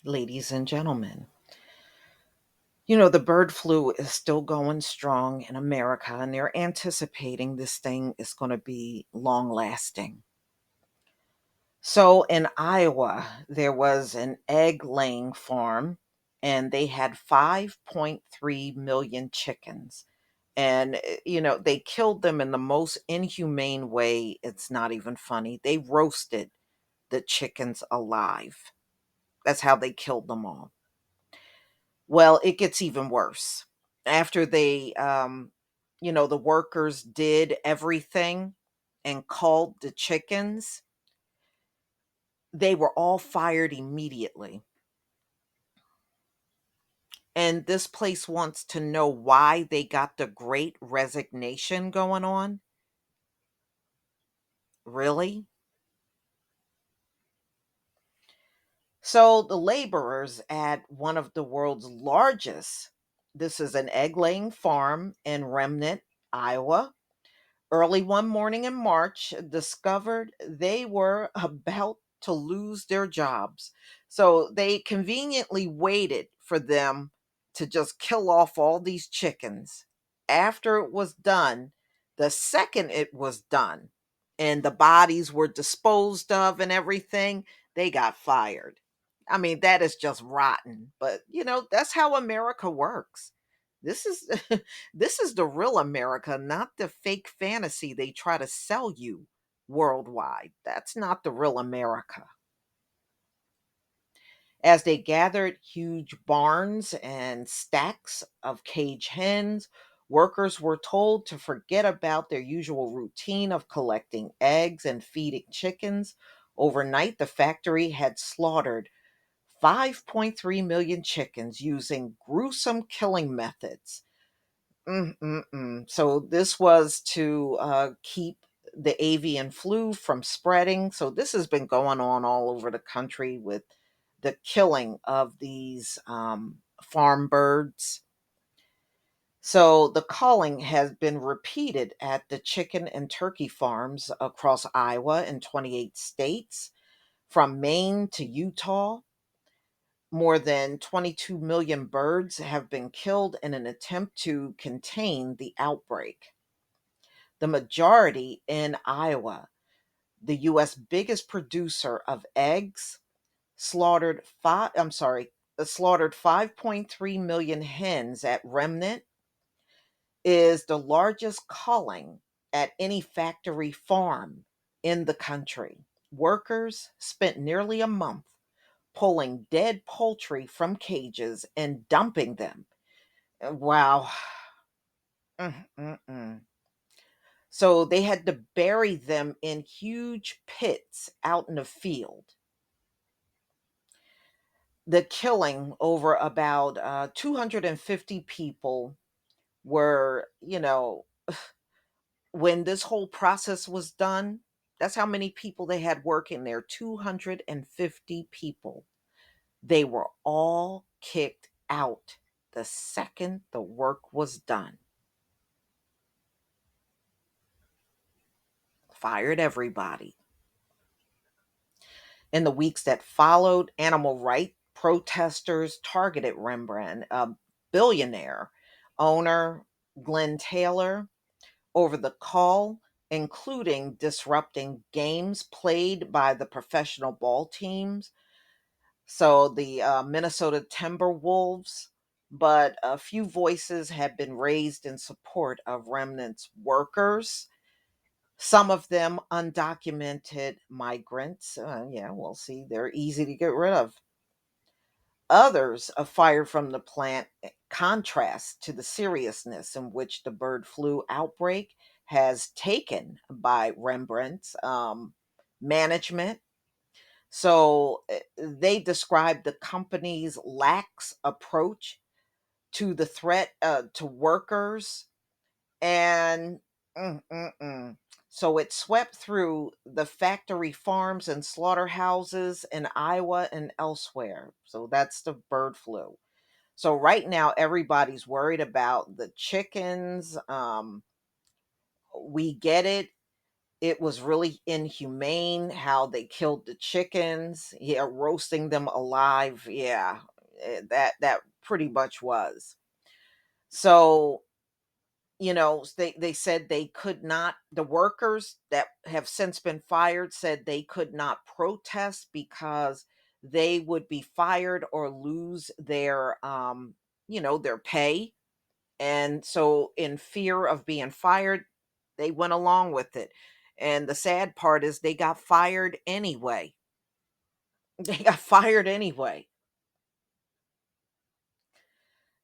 Ladies and gentlemen. The bird flu is still going strong in America, and they're anticipating this thing is going to be long lasting. So in Iowa, there was an egg laying farm, and they had 5.3 million chickens. And, they killed them in the most inhumane way. It's not even funny. They roasted the chickens alive. That's how they killed them all. Well, it gets even worse. After the workers did everything and called the chickens, they were all fired immediately. And this place wants to know why they got the great resignation going on. Really? So the laborers at one of the world's largest, this is an egg laying farm in Remnant, Iowa, early one morning in March, discovered they were about to lose their jobs. So they conveniently waited for them to just kill off all these chickens. After it was done, the second it was done and the bodies were disposed of and everything, they got fired. I mean, that is just rotten, but that's how America works. This is this is the real America, not the fake fantasy they try to sell you worldwide. That's not the real America. As they gathered huge barns and stacks of cage hens, workers were told to forget about their usual routine of collecting eggs and feeding chickens. Overnight, the factory had slaughtered 5.3 million chickens using gruesome killing methods. So this was to keep the avian flu from spreading. So this has been going on all over the country with the killing of these farm birds. So the culling has been repeated at the chicken and turkey farms across Iowa and 28 states, from Maine to Utah. More than 22 million birds have been killed in an attempt to contain the outbreak. The majority in Iowa, the US biggest producer of eggs, slaughtered 5.3 million hens at Remnant, is the largest culling at any factory farm in the country. Workers spent nearly a month pulling dead poultry from cages and dumping them. Wow. Mm, mm, mm. So they had to bury them in huge pits out in the field. The killing over about 250 people were, when this whole process was done, that's how many people they had working there, 250 people. They were all kicked out the second the work was done. Fired everybody. In the weeks that followed, animal rights protesters targeted Rembrandt, a billionaire owner, Glenn Taylor, over the call, including disrupting games played by the professional ball teams. So the Minnesota Timberwolves, but a few voices have been raised in support of Remnant's workers, some of them undocumented migrants. Yeah, we'll see. They're easy to get rid of. Others are fired from the plant, contrast to the seriousness in which the bird flu outbreak has taken by Rembrandt's management. So they describe the company's lax approach to the threat to workers and mm, mm, mm. So it swept through the factory farms and slaughterhouses in Iowa and elsewhere. So that's the bird flu. So right now everybody's worried about the chickens. We get it. it was really inhumane how they killed the chickens. Yeah, roasting them alive. Yeah, that pretty much was. So, they said they could not, the workers that have since been fired said they could not protest because they would be fired or lose their pay. And so, in fear of being fired, they went along with it. And the sad part is they got fired anyway. They got fired anyway.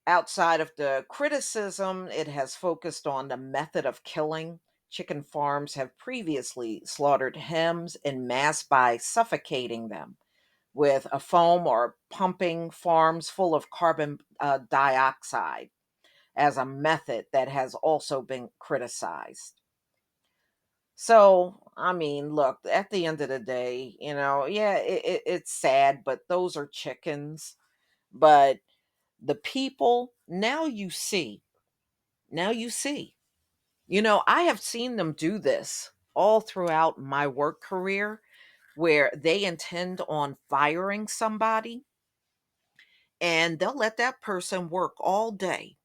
Outside of the criticism, it has focused on the method of killing. Chicken farms have previously slaughtered hens en masse by suffocating them with a foam or pumping farms full of carbon dioxide as a method that has also been criticized. So, I mean, look, at the end of the day, yeah, it's sad, but those are chickens. But the people, now you see, I have seen them do this all throughout my work career where they intend on firing somebody and they'll let that person work all day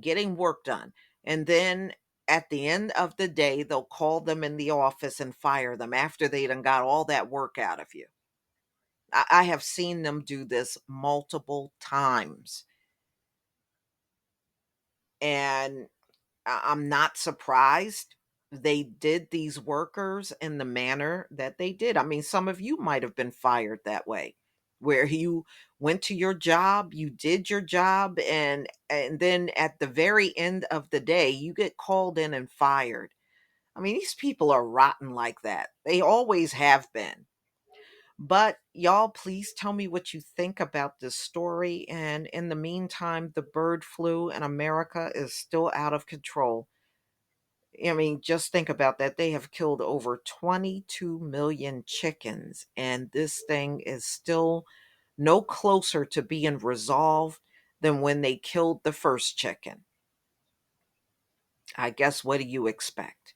getting work done. And then at the end of the day, they'll call them in the office and fire them after they done got all that work out of you. I have seen them do this multiple times. And I'm not surprised they did these workers in the manner that they did. I mean, some of you might have been fired that way, where you went to your job, you did your job, and then at the very end of the day, you get called in and fired. I mean, these people are rotten like that. They always have been. But y'all, please tell me what you think about this story. And in the meantime, the bird flu in America is still out of control. I mean, just think about that. They have killed over 22 million chickens, and this thing is still no closer to being resolved than when they killed the first chicken. I guess, what do you expect?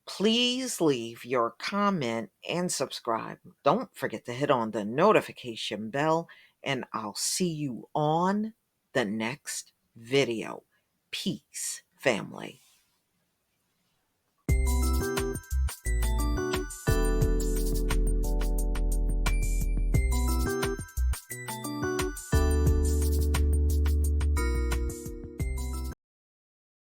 Please leave your comment and subscribe. Don't forget to hit on the notification bell, and I'll see you on the next video. Peace, family.